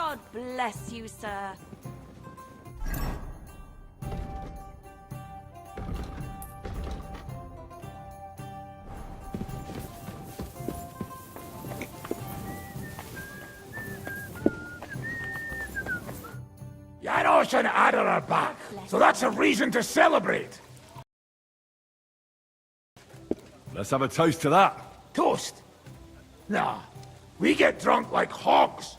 God bless you, sir. Janos and Ada are back, so that's a reason to celebrate. Let's have a toast to that. Toast? Nah, we get drunk like hogs.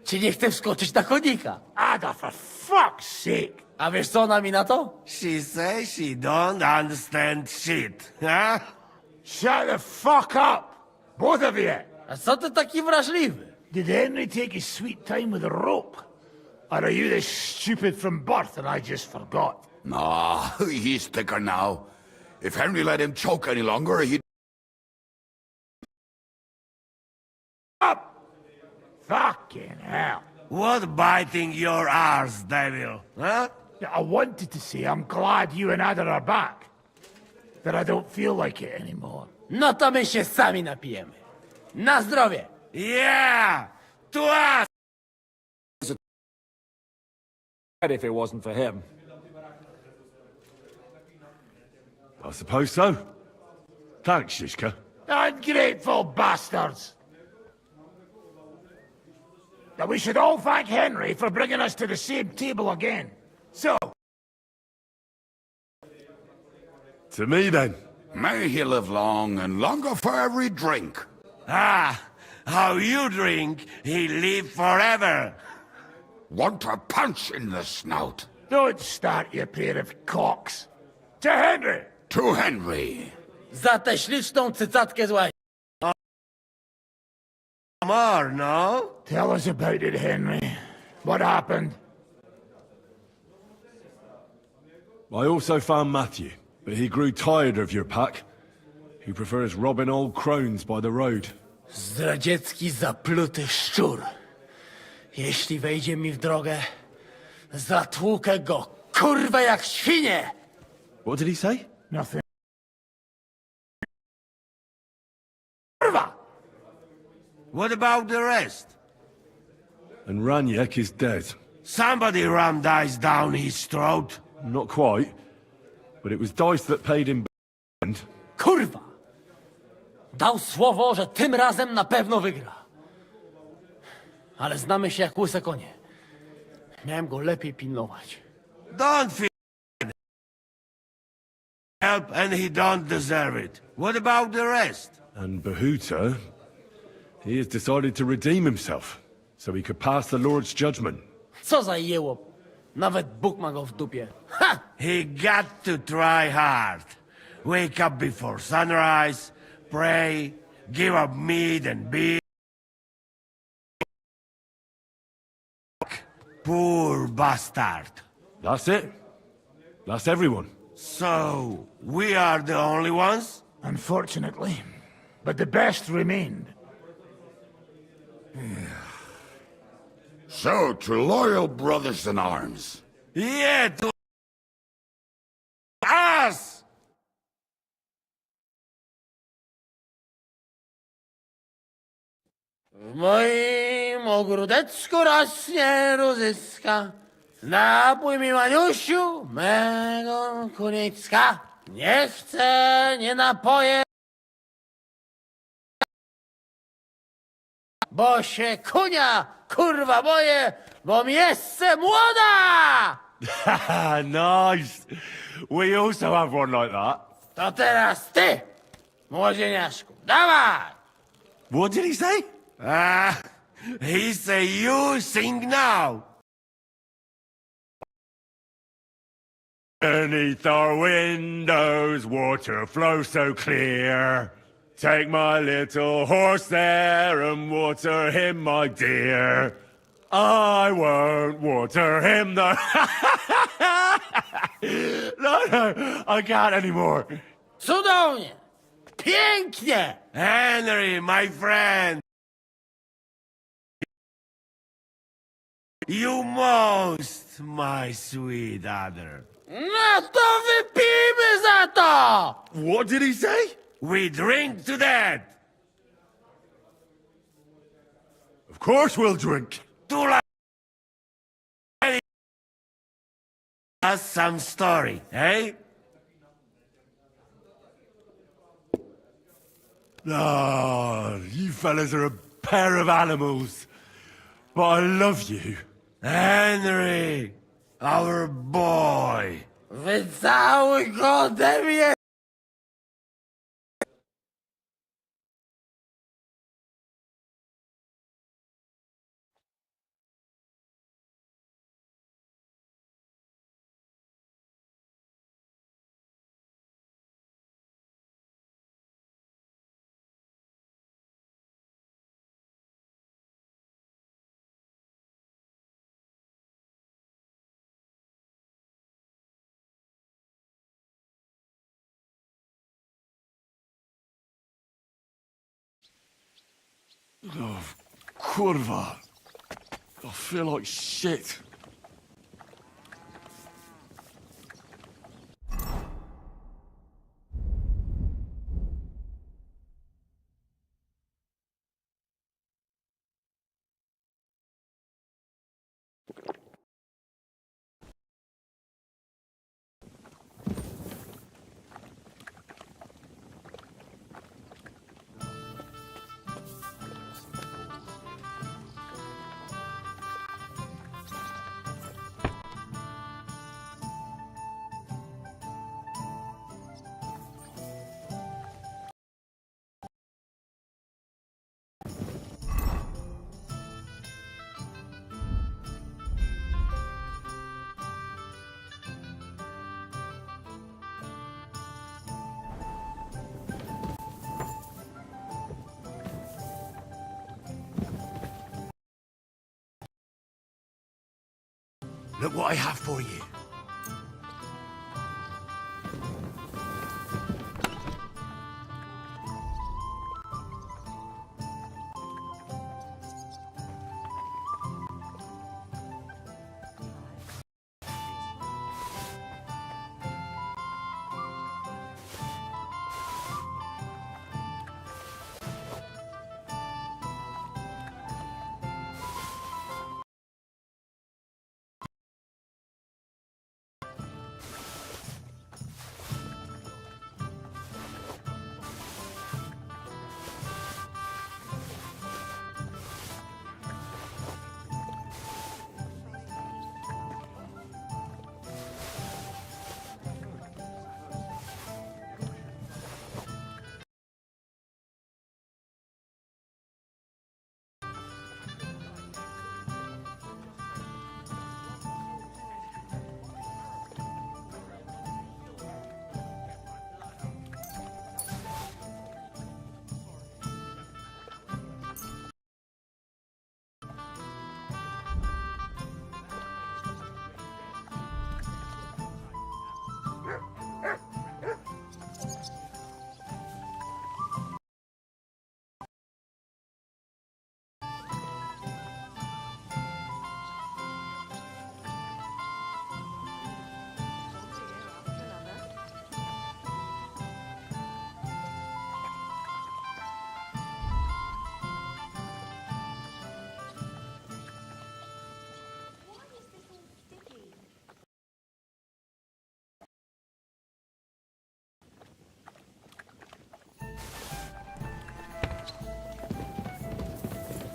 Czy nie chce wskoczyć na konika? Ada, for fuck's sake. A wiesz co ona mi na to? She says she don't understand shit, huh? Shut the fuck up, both of you. A co ty taki wrażliwy? Did Henry take his sweet time with a rope? Or are you this stupid from birth and I just forgot? Nah, he's thicker now. If Henry let him choke any longer, he'd... Up! Fucking hell. What biting your arse, devil, huh? I wanted to say I'm glad you and Ada are back. That I don't feel like it anymore. No to my się sami napijemy. Na zdrowie! Yeah! To us! If it wasn't for him. I suppose so. Thanks, Shishka. Ungrateful bastards! Now we should all thank Henry for bringing us to the same table again. So, To me, then. May he live long and longer for every drink. Ah, how you drink, he live forever. Want a punch in the snout. don't start, you pair of cocks. To Henry! To Henry. Za tę śliczną cycatkę z łazi. More, no? Tell us about it, Henry. What happened? I also found Matthew, but he grew tired of your pack. He prefers robbing old crones by the road. Zdradziecki, zapluty szczur. Jeśli wejdzie mi w drogę, zatłukę go, kurwa, jak świnie! What did he say? Nothing. Kurwa! What about the rest? And Raniek is dead. Somebody rammed dice down his throat. Not quite, but it was Dice that paid him. Kurwa! Dał słowo, że tym razem na pewno wygra. Ale znamy się jak łyse konie. Miałem go lepiej pilnować. Don't feel help and he don't deserve it. What about the rest? And Bahuta, he has decided to redeem himself, so he could pass the Lord's judgment. Co za jełop. Nawet Bóg ma go w dupie. Ha! He got to try hard. Wake up before sunrise, pray, give up meat and beer. Poor bastard. That's it. That's everyone. So, we are the only ones? Unfortunately. But the best remained. So, to loyal brothers in arms. Yeah, to us! W moim ogródeczku rośnie różyska. Napój mi, Maniusiu, mego kunicka. Nie chcę, nie napoję, bo się kunia, kurwa, boję, bo mi jeszcze młoda! Nice. We also have one like that. To teraz ty, młodzieniaszku, dawaj! What did he say? Ah, he say you sing now. Beneath our windows, water flows so clear. Take my little horse there and water him, my dear. I won't water him, though. No, I can't anymore. Cudownie! Pięknie! Henry, my friend. You most, my sweet other. No to wypijmy za to! What did he say? We drink to that. Course we'll drink. Do like us some story, eh? Ah, you fellas are a pair of animals. But I love you. Henry, our boy. Wycały go ode mnie! Oh, kurwa. I feel like shit. Look what I have for you.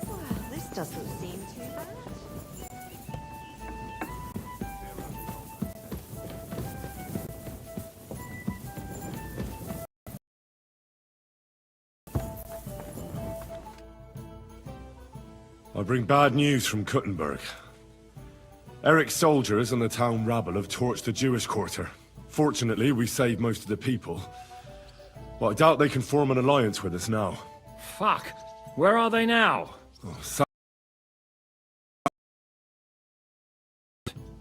Well, this doesn't seem too bad. I bring bad news from Kuttenberg. Eric's soldiers and the town rabble have torched the Jewish quarter. Fortunately, we saved most of the people. But I doubt they can form an alliance with us now. Fuck. Where are they now?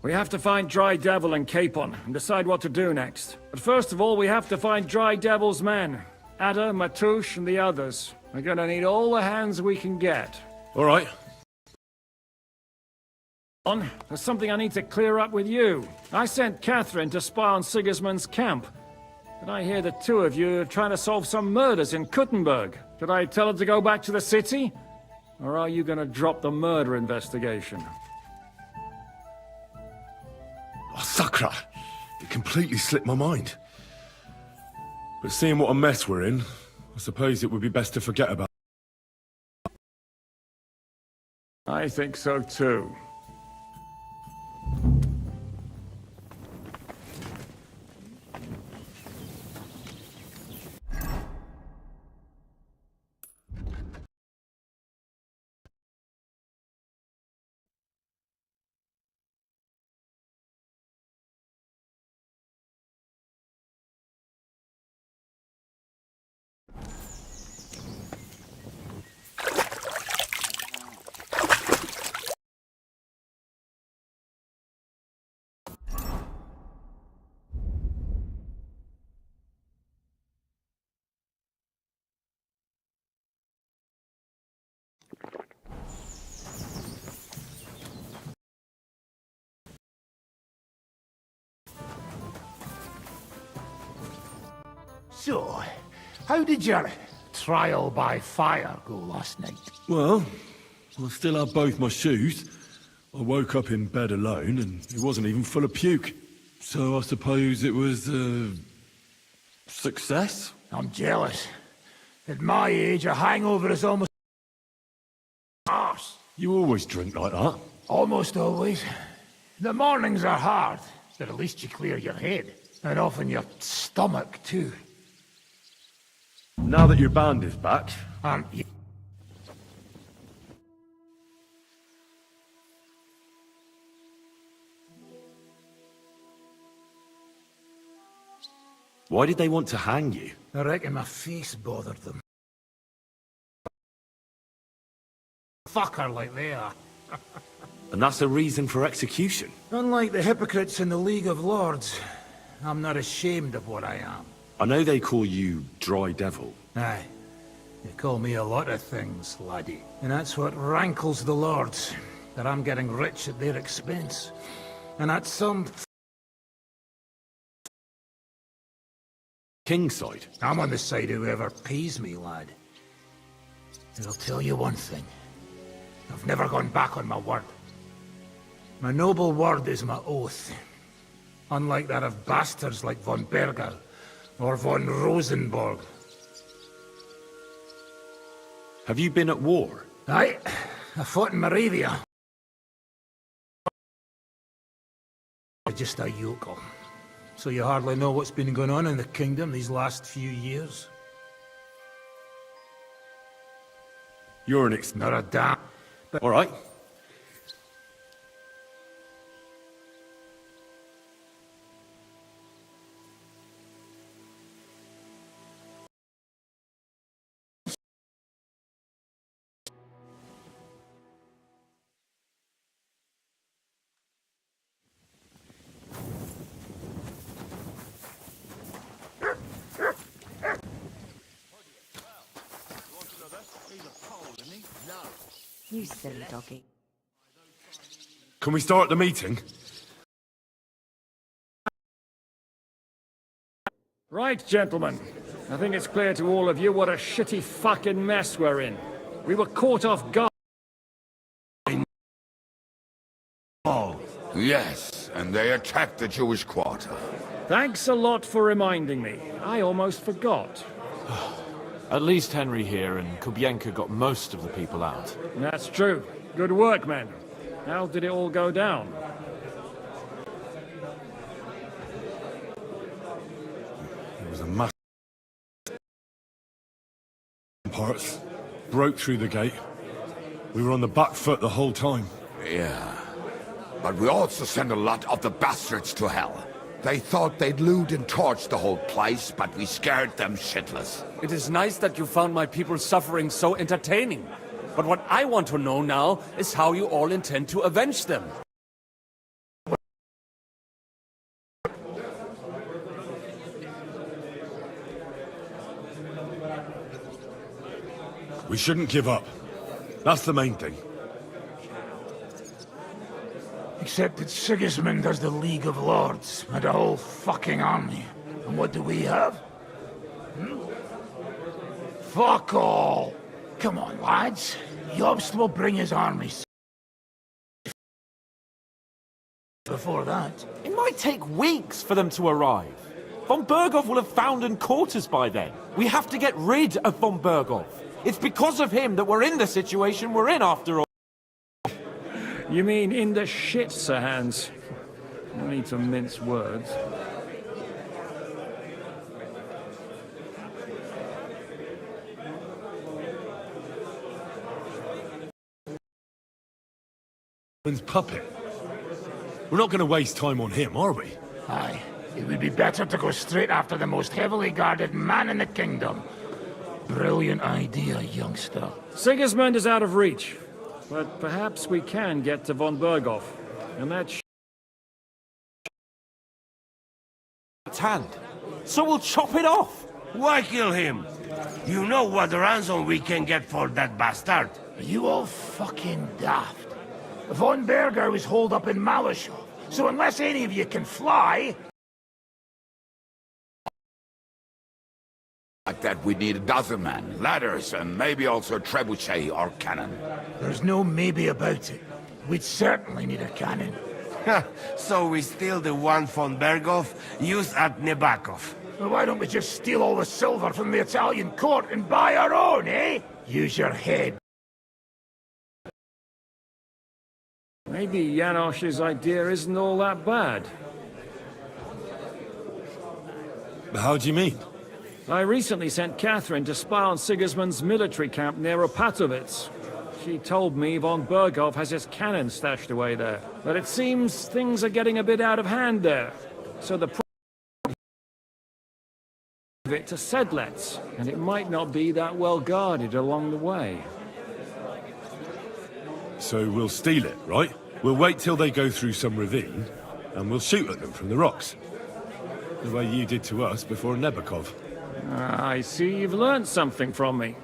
We have to find Dry Devil and Capon and decide what to do next. But first of all, we have to find Dry Devil's men. Ada, Matouche, and the others. We're gonna need all the hands we can get. All right. There's something I need to clear up with you. I sent Catherine to spy on Sigismund's camp. But I hear the two of you are trying to solve some murders in Kuttenberg. Did I tell her to go back to the city? Or are you gonna drop the murder investigation? Oh, Sakra! It completely slipped my mind. But seeing what a mess we're in, I suppose it would be best to forget about it. I think so too. So, how did your trial by fire go last night? Well, I still have both my shoes. I woke up in bed alone, and it wasn't even full of puke. So I suppose it was, success? I'm jealous. At my age, a hangover is almost arse. You always drink like that. Almost always. The mornings are hard, but at least you clear your head. And often your stomach, too. Now that your band is back, And you... why did they want to hang you? I reckon my face bothered them. Fucker like they are. And that's a reason for execution? Unlike the hypocrites in the League of Lords, I'm not ashamed of what I am. I know they call you Dry Devil. Aye. They call me a lot of things, laddie. And that's what rankles the Lords, that I'm getting rich at their expense. And that's some... King's side? I'm on the side of whoever pays me, lad. And I'll tell you one thing. I've never gone back on my word. My noble word is my oath. Unlike that of bastards like von Berger or von Rosenborg. Have you been at war? Aye, I fought in Moravia. Just a yokel. So you hardly know what's been going on in the kingdom these last few years? You're an Not a damn... All right. You silly doggy. Can we start the meeting? Right, gentlemen. I think it's clear to all of you what a shitty fucking mess we're in. We were caught off guard. Yes, and they attacked the Jewish quarter. Thanks a lot for reminding me. I almost forgot. At least Henry here and Kubienka got most of the people out. That's true. Good work, men. How did it all go down? It was a mass... parts. Broke through the gate. We were on the back foot the whole time. Yeah. But we also sent a lot of the bastards to hell. They thought they'd loot and torch the whole place, but we scared them shitless. It is nice that you found my people's suffering so entertaining. But what I want to know now is how you all intend to avenge them. We shouldn't give up. That's the main thing. Except that Sigismund has the League of Lords and a whole fucking army. And what do we have? Fuck all! Come on, lads. Jobst will bring his armies. Before that. It might take weeks for them to arrive. Von Berghoff will have found and caught us by then. We have to get rid of Von Berghoff. It's because of him that we're in the situation we're in, after all. You mean in the shit, Sir Hans? No need to mince words. Puppet. We're not going to waste time on him, are we? Aye. It would be better to go straight after the most heavily guarded man in the kingdom. Brilliant idea, youngster. Sigismund is out of reach, but perhaps we can get to von Berghoff, and that hand. So we'll chop it off. Why kill him? You know what ransom we can get for that bastard. Are you all fucking daft? Von Berger was holed up in Malishov, so unless any of you can fly... Like that, we need a dozen men, ladders, and maybe also a trebuchet or cannon. There's no maybe about it. We'd certainly need a cannon. So we steal the one von Berghoff used at Nebakov. Well, why don't we just steal all the silver from the Italian court and buy our own, eh? Use your head. maybe Janosch's idea isn't all that bad. How do you mean? I recently sent Catherine to spy on Sigismund's military camp near Opatovitz. She told me von Berghoff has his cannon stashed away there. But it seems things are getting a bit out of hand there. So the it to Sedlets, and it might not be that well guarded along the way. So we'll steal it, right? We'll wait till they go through some ravine, and we'll shoot at them from the rocks. The way you did to us before Nebakov. I see you've learned something from me.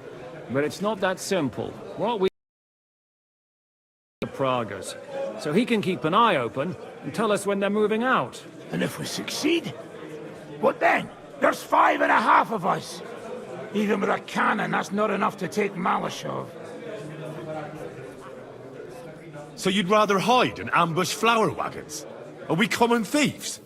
But it's not that simple. What we the Pragas, so he can keep an eye open and tell us when they're moving out. And if we succeed, what then? There's 5.5 of us. Even with a cannon, that's not enough to take Malashov. So you'd rather hide and ambush flower wagons? Are we common thieves?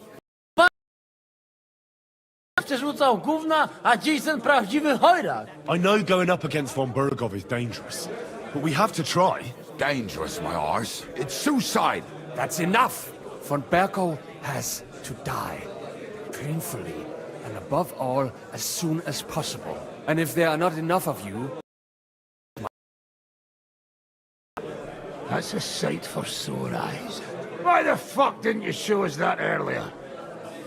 Przerzucał gówna, a dziś ten prawdziwy chojrak. I know going up against von Berghoff is dangerous, but we have to try. Dangerous, my arse. It's suicide. That's enough! Von Berghoff has to die. Painfully. And above all, as soon as possible. And if there are not enough of you... That's a sight for sore eyes. Why the fuck didn't you show us that earlier?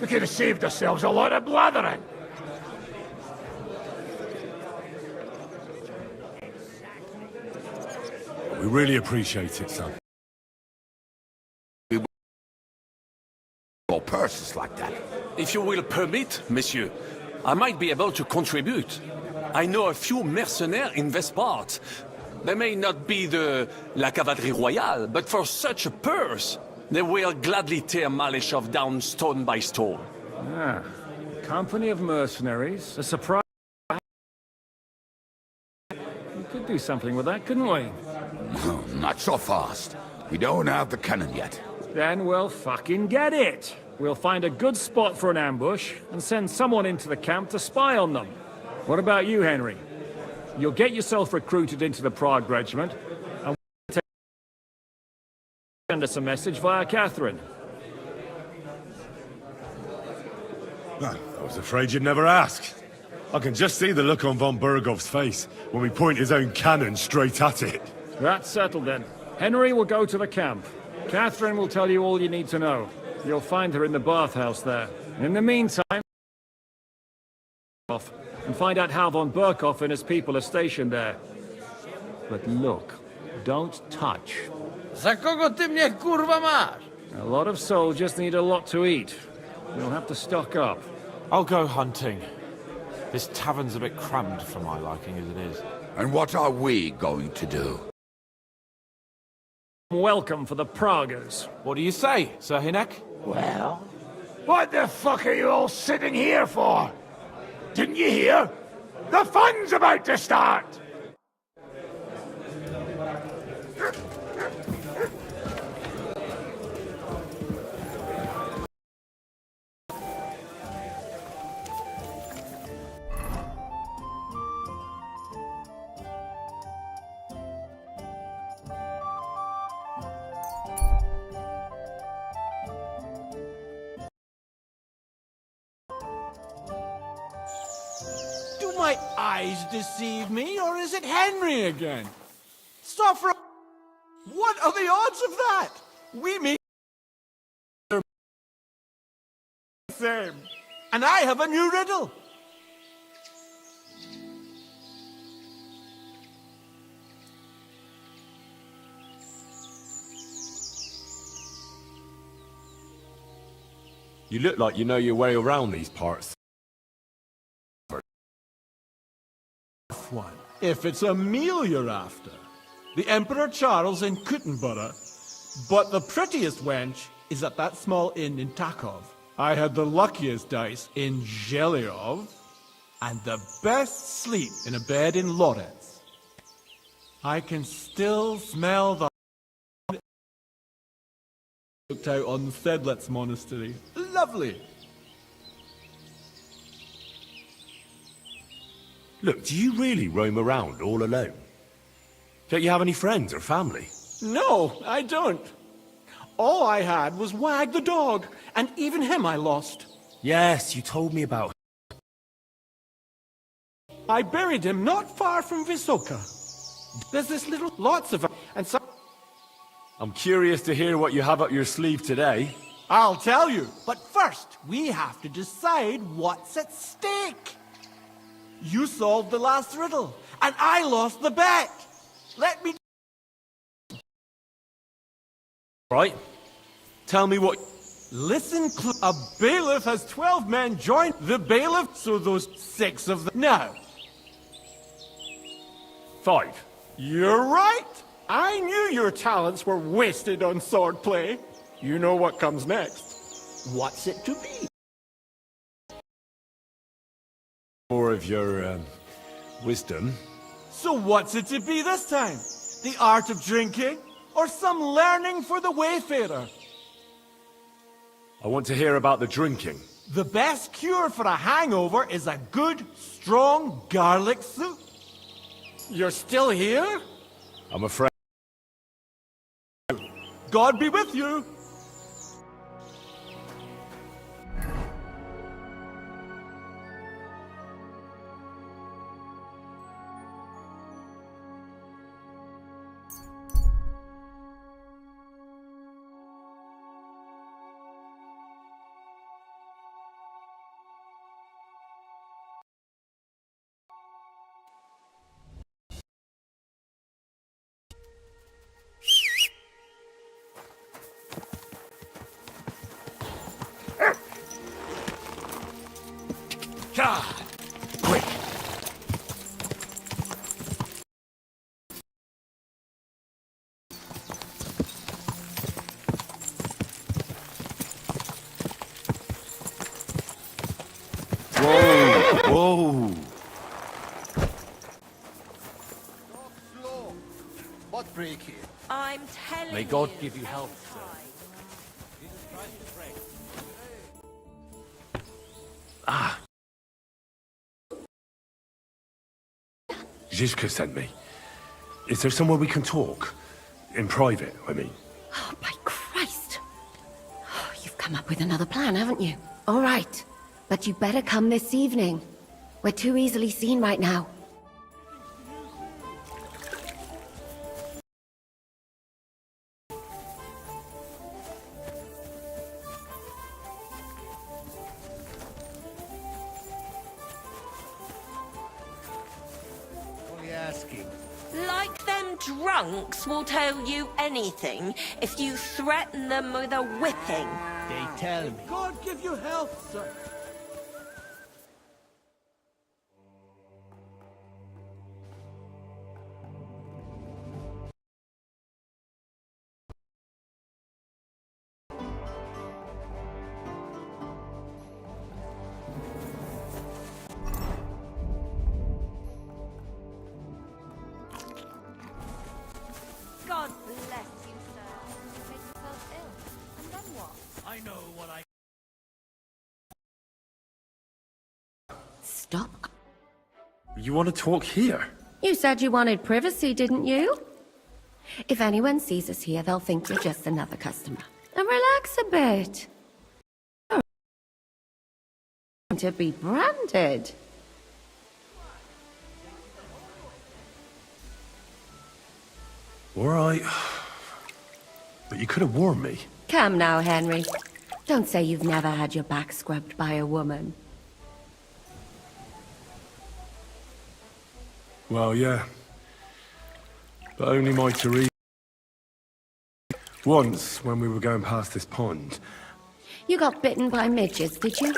We could have saved ourselves a lot of blathering. We really appreciate it, son. Or purses like that. If you will permit, monsieur, I might be able to contribute. I know a few mercenaires in this part. They may not be la cavalerie royale, but for such a purse, they will gladly tear Malishov down stone by stone. Ah, company of mercenaries. A surprise. We could do something with that, couldn't we? No, not so fast. We don't have the cannon yet. Then we'll fucking get it. We'll find a good spot for an ambush and send someone into the camp to spy on them. What about you, Henry? You'll get yourself recruited into the Prague regiment and send us a message via Catherine. I was afraid you'd never ask. I can just see the look on von Berghoff's face when we point his own cannon straight at it. That's settled then. Henry will go to the camp. Catherine will tell you all you need to know. You'll find her in the bathhouse there. In the meantime, and find out how von Berghoff and his people are stationed there. But look, don't touch. Za kogo ty mnie kurwa masz? A lot of soldiers need a lot to eat. We'll have to stock up. I'll go hunting. This tavern's a bit crammed for my liking as it is. And what are we going to do? Welcome for the Pragas. What do you say, Sir Hinek? Well, what the fuck are you all sitting here for? Didn't you hear? The fun's about to start! my eyes deceive me, or is it Henry again? Stop for... What are the odds of that? We meet... Same. And I have a new riddle. You look like you know your way around these parts. One. If it's a meal you're after. The Emperor Charles in Kuttenborough. But the prettiest wench is at that small inn in Takov. I had the luckiest dice in Zhelyov. And the best sleep in a bed in Lawrence. I can still smell the... Looked out on Sedlet's monastery. Lovely. Look, do you really roam around all alone? Don't you have any friends or family? No, I don't. All I had was Wag the dog, and even him I lost. Yes, you told me about... I buried him not far from Visoka. There's this little... lots of... and some... I'm curious to hear what you have up your sleeve today. I'll tell you, but first, we have to decide what's at stake. You solved the last riddle, and I lost the bet. Let me... Right. Tell me what... Listen, a bailiff has 12 men join the bailiff, so those 6 of them... Now. 5. You're right. I knew your talents were wasted on swordplay. You know what comes next. What's it to be? More of your, wisdom. So what's it to be this time? The art of drinking? Or some learning for the wayfarer? I want to hear about the drinking. The best cure for a hangover is a good, strong garlic soup. You're still here? I'm afraid... God be with you! God! Quick! Whoa! Whoa! What break here? I'm telling you. May God give you health, sir. Zizka sent me. Is there somewhere we can talk? In private, I mean. Oh, by Christ. Oh, you've come up with another plan, haven't you? All right. But you better come this evening. We're too easily seen right now. Like them drunks will tell you anything if you threaten them with a whipping. They tell me. God give you health, sir. God bless you, sir. You made yourself ill. And then what? I know what I... Stop. You want to talk here? You said you wanted privacy, didn't you? If anyone sees us here, they'll think we're just another customer. And relax a bit. To be branded. All right. But you could have warned me. Come now, Henry. Don't say you've never had your back scrubbed by a woman. Well, yeah. But only my Therese. Once, when we were going past this pond. You got bitten by midgets, did you?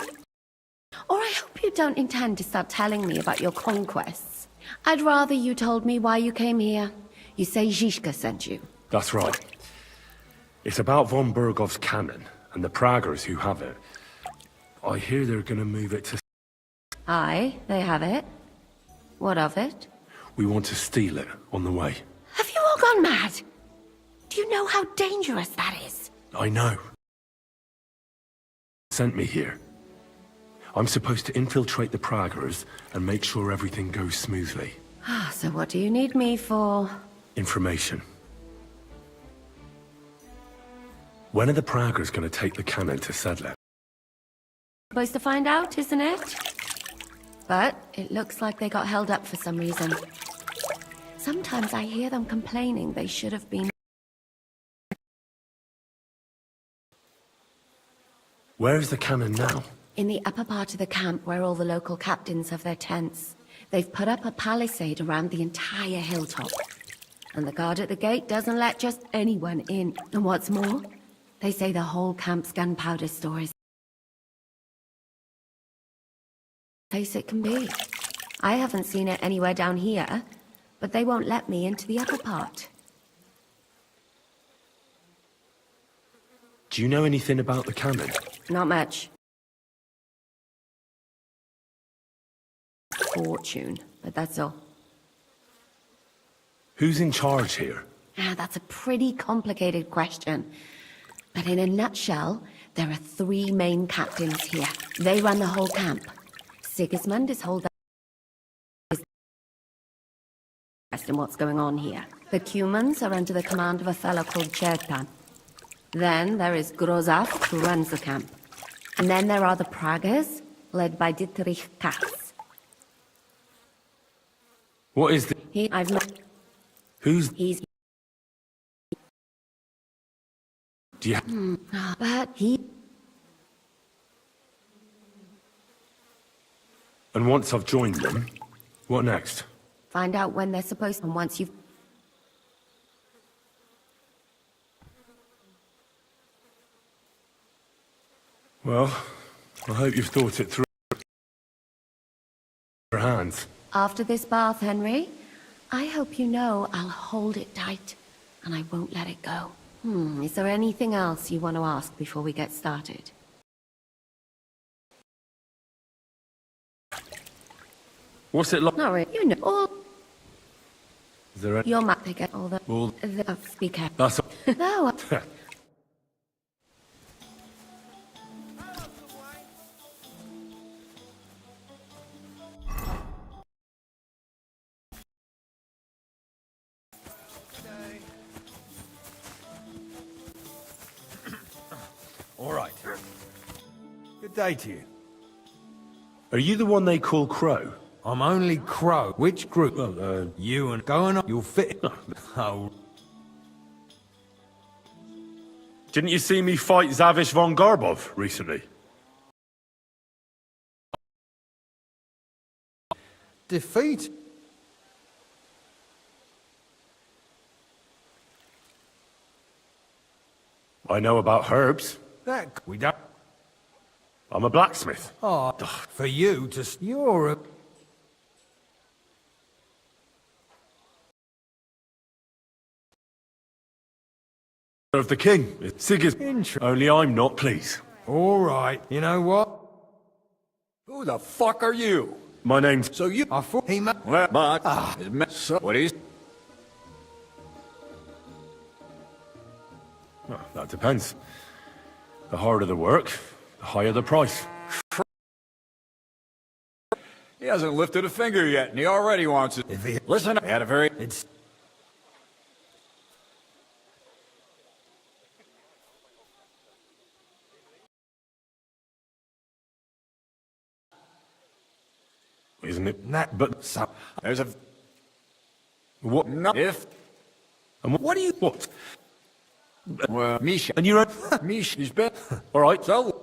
Or I hope you don't intend to start telling me about your conquests. I'd rather you told me why you came here. You say Zizka sent you. That's right. It's about von Bergov's cannon, and the Praggers who have it. I hear they're gonna move it to... Aye, they have it. What of it? We want to steal it on the way. Have you all gone mad? Do you know how dangerous that is? I know. Sent me here. I'm supposed to infiltrate the Praggers and make sure everything goes smoothly. So what do you need me for? Information. When are the Praggers going to take the cannon to Sedler? Supposed to find out, isn't it? But it looks like they got held up for some reason. Sometimes I hear them complaining they should have been... Where is the cannon now? In the upper part of the camp where all the local captains have their tents. They've put up a palisade around the entire hilltop. And the guard at the gate doesn't let just anyone in. And what's more, they say the whole camp's gunpowder store is... place it can be. I haven't seen it anywhere down here, but they won't let me into the upper part. Do you know anything about the cannon? Not much. Fortune, but that's all. Who's in charge here? That's a pretty complicated question. But in a nutshell, there are 3 main captains here. They run the whole camp. Sigismund is holed up in what's going on here. The Cumans are under the command of a fellow called Chertan. Then there is Grozaf, who runs the camp. And then there are the Praggers, led by Dietrich Katz. What is the... I've met... He's... Do you... But he... And once I've joined them, what next? Find out when they're supposed to, and once you've... Well, I hope you've thought it through. Your hands. After this bath, Henry, I hope you know I'll hold it tight, and I won't let it go. Is there anything else you want to ask before we get started? What's it like? Not really. You know, all... Is there any... Your map, they get all the... Well... speaker. That's... No. All right. Good day to you. Are you the one they call Crow? I'm only Crow. Which group? Well, you and going on. You'll fit. Oh. Didn't you see me fight Zavish von Garbov recently? Defeat? I know about herbs. That we don't. I'm a blacksmith. Oh, for you to... You're a... Of the king. It's Sigis. Only I'm not, please. All right. You know what? Who the fuck are you? My name's... So you... I thought he might... Well, but... So what is... Well, that depends. The harder the work, the higher the price. He hasn't lifted a finger yet, and he already wants it. If he... Listen, I had a very... It's... Isn't it? That... But... So... There's a... What? No, if... And what do you... What? Well, Misha. And you're... Misha's better. All right, so...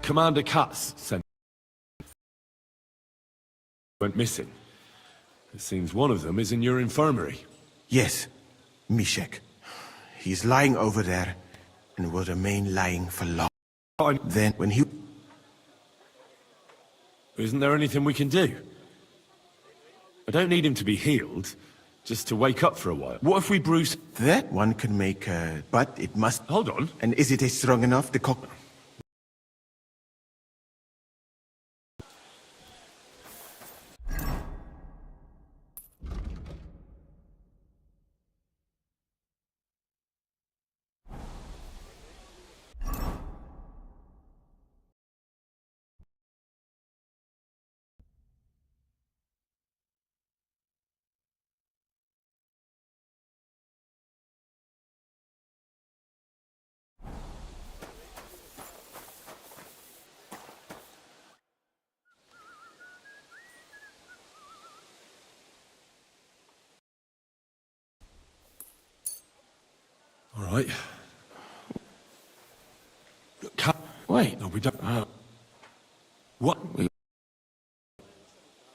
Commander Katz sent... went missing. It seems one of them is in your infirmary. Yes, Mishek. He's lying over there, and will remain lying for long. Then, when he... Isn't there anything we can do? I don't need him to be healed, just to wake up for a while. What if we bruise... That one can make but it must... Hold on. And is it a strong enough, the cock... All right. Wait. No, we don't... What?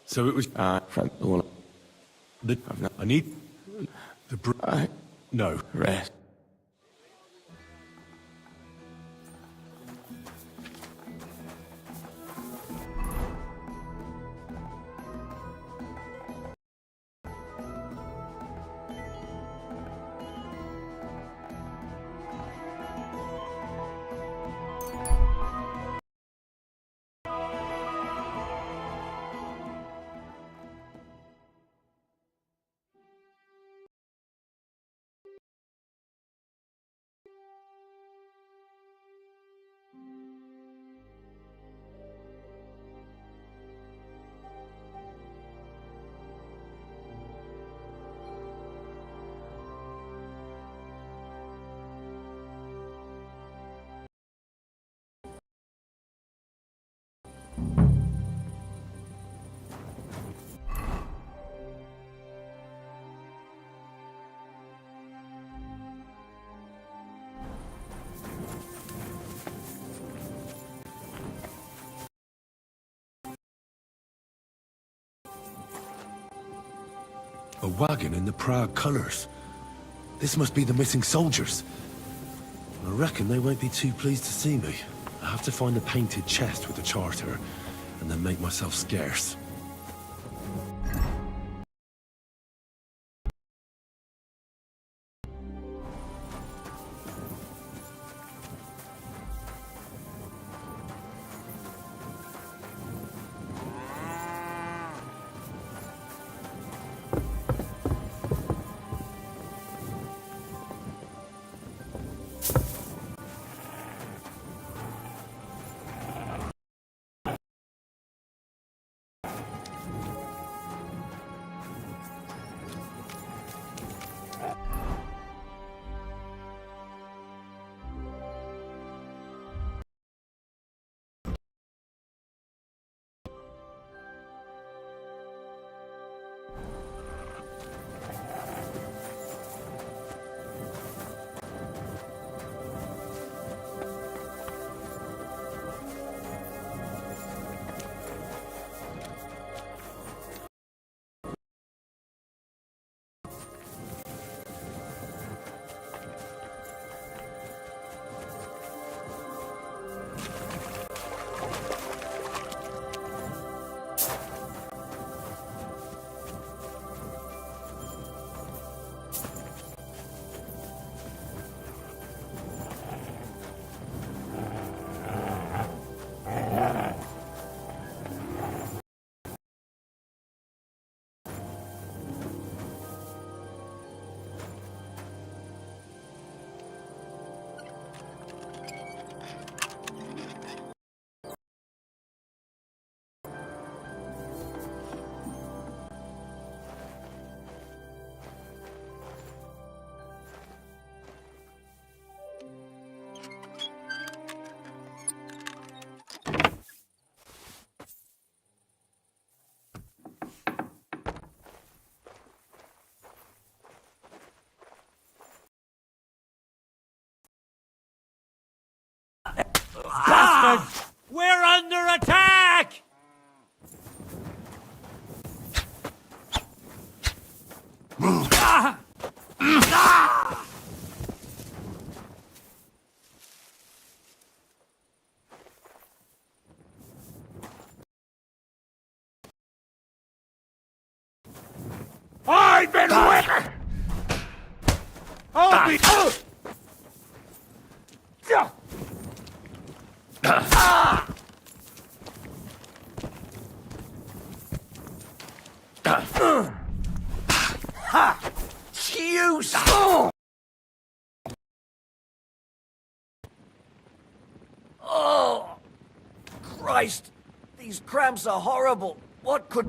So it was... From all... I need... The No. Rest. A wagon in the Prague colours. This must be the missing soldiers. I reckon they won't be too pleased to see me. I have to find the painted chest with the charter, and then make myself scarce. We're under attack! I've been waiting! I'll be... You Oh! Christ! These cramps are horrible. What could...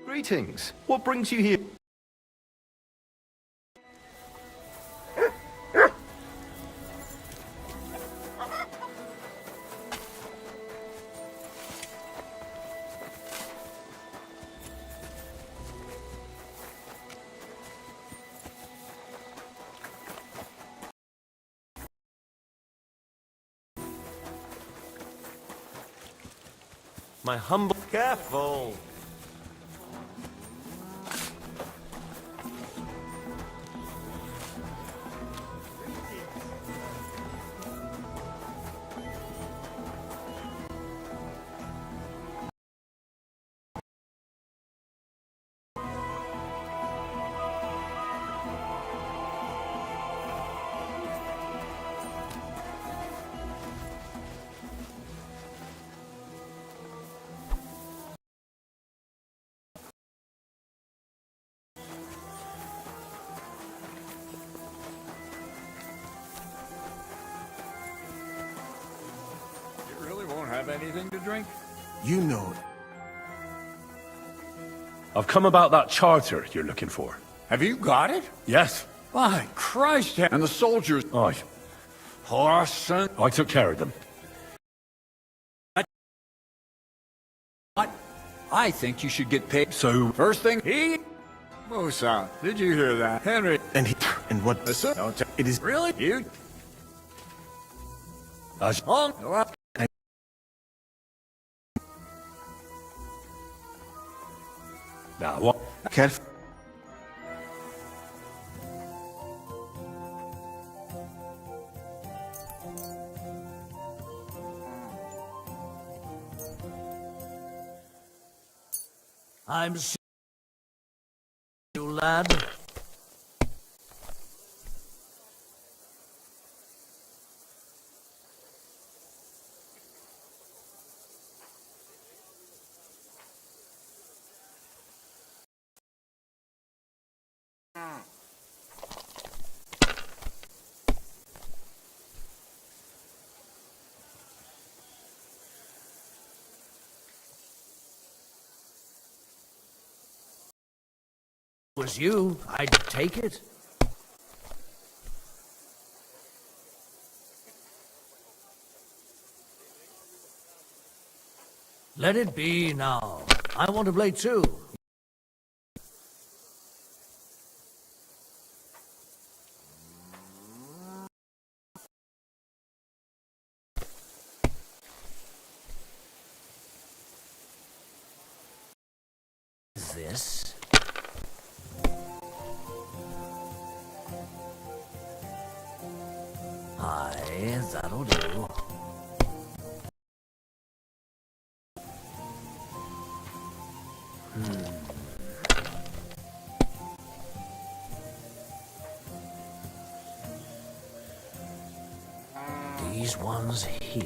Greetings. What brings you here? My humble... Careful! You really won't have anything to drink? You know it. I've come about that charter you're looking for. Have you got it? Yes. By Christ, and the soldiers... Aye. Horse and... I took care of them. I think you should get paid. So... First thing, he... Musa, did you hear that? Henry... And he... And what... Listen, don't tell... It is... Really? You... As... On... Now, what? Careful. I'm you lad. Was you, I'd take it. Let it be now. I want to play too. This? Aye, that'll do. These ones here.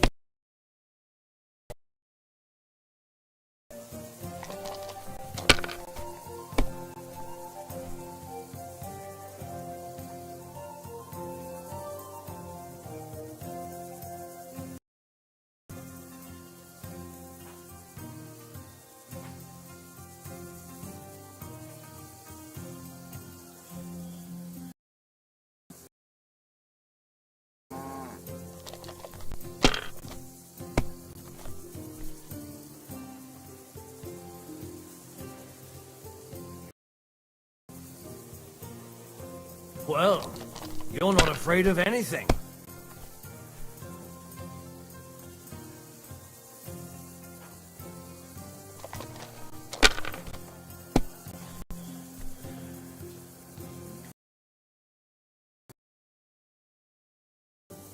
Well, you're not afraid of anything.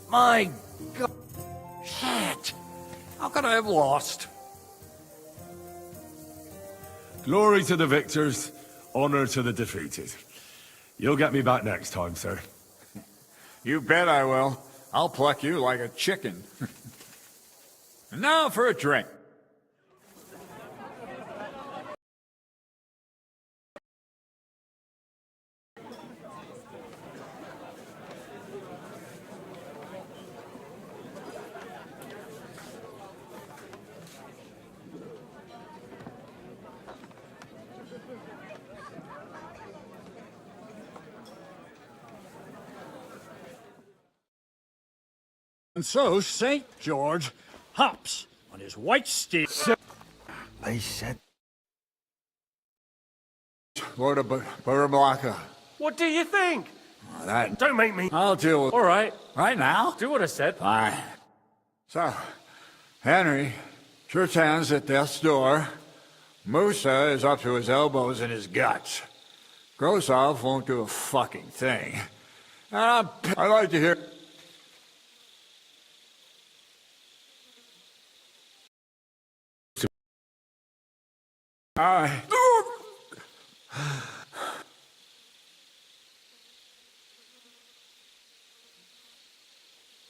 My God. Shit! How could I have lost? Glory to the victors, honor to the defeated. You'll get me back next time, sir. You bet I will. I'll pluck you like a chicken. And now for a drink. And so St. George hops on his white steed. I said... Lord of Burblaka. What do you think? That... Don't make me. I'll deal with... All right. Right now? Do what I said. Fine. So, Henry, church hands at death's door. Musa is up to his elbows in his guts. Grosov won't do a fucking thing. And I'd like to hear...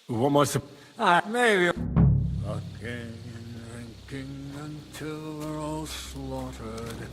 What must maybe... Fucking drinking until we're all slaughtered.